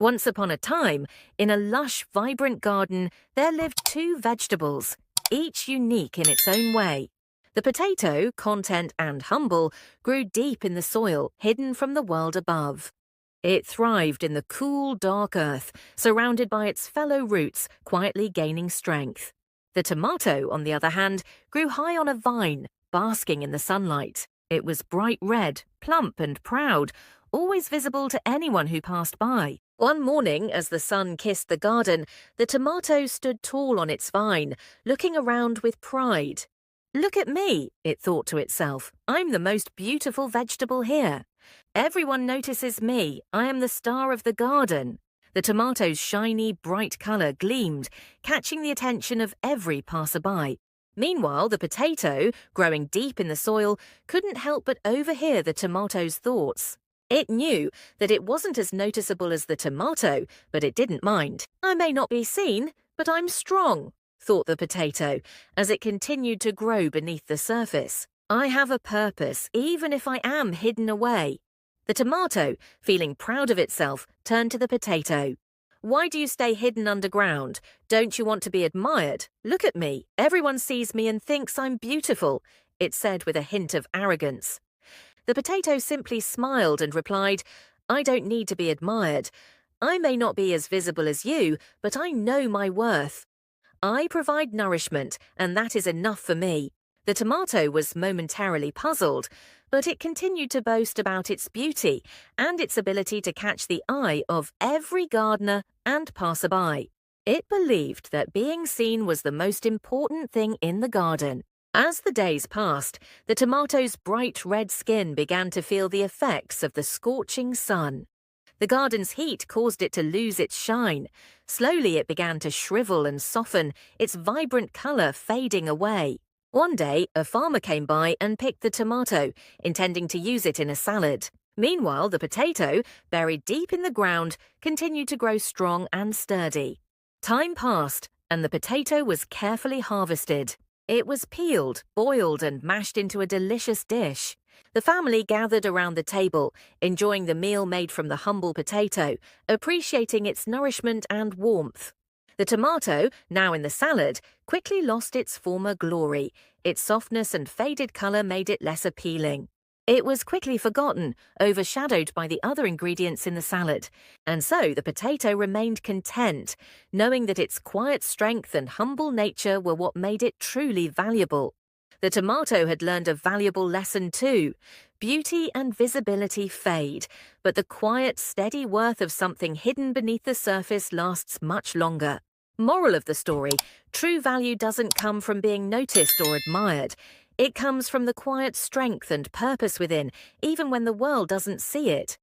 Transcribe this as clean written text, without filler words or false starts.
Once upon a time, in a lush, vibrant garden, there lived two vegetables, each unique in its own way. The potato, content and humble, grew deep in the soil, hidden from the world above. It thrived in the cool, dark earth, surrounded by its fellow roots, quietly gaining strength. The tomato, on the other hand, grew high on a vine, basking in the sunlight. It was bright red, plump and proud, always visible to anyone who passed by. One morning, as the sun kissed the garden, the tomato stood tall on its vine, looking around with pride. "Look at me," it thought to itself. "I'm the most beautiful vegetable here. Everyone notices me. I am the star of the garden." The tomato's shiny, bright color gleamed, catching the attention of every passerby. Meanwhile, the potato, growing deep in the soil, couldn't help but overhear the tomato's thoughts. It knew that it wasn't as noticeable as the tomato, but it didn't mind. "I may not be seen, but I'm strong," thought the potato, as it continued to grow beneath the surface. "I have a purpose, even if I am hidden away." The tomato, feeling proud of itself, turned to the potato. "Why do you stay hidden underground? Don't you want to be admired? Look at me. Everyone sees me and thinks I'm beautiful," it said with a hint of arrogance. The potato simply smiled and replied, "I don't need to be admired. I may not be as visible as you, but I know my worth. I provide nourishment, and that is enough for me." The tomato was momentarily puzzled, but it continued to boast about its beauty and its ability to catch the eye of every gardener and passerby. It believed that being seen was the most important thing in the garden. As the days passed, the tomato's bright red skin began to feel the effects of the scorching sun. The garden's heat caused it to lose its shine. Slowly it began to shrivel and soften, its vibrant color fading away. One day, a farmer came by and picked the tomato, intending to use it in a salad. Meanwhile, the potato, buried deep in the ground, continued to grow strong and sturdy. Time passed, and the potato was carefully harvested. It was peeled, boiled, and mashed into a delicious dish. The family gathered around the table, enjoying the meal made from the humble potato, appreciating its nourishment and warmth. The tomato, now in the salad, quickly lost its former glory. Its softness and faded color made it less appealing. It was quickly forgotten, overshadowed by the other ingredients in the salad, and so the potato remained content, knowing that its quiet strength and humble nature were what made it truly valuable. The tomato had learned a valuable lesson too. Beauty and visibility fade, but the quiet, steady worth of something hidden beneath the surface lasts much longer. Moral of the story: true value doesn't come from being noticed or admired. It comes from the quiet strength and purpose within, even when the world doesn't see it.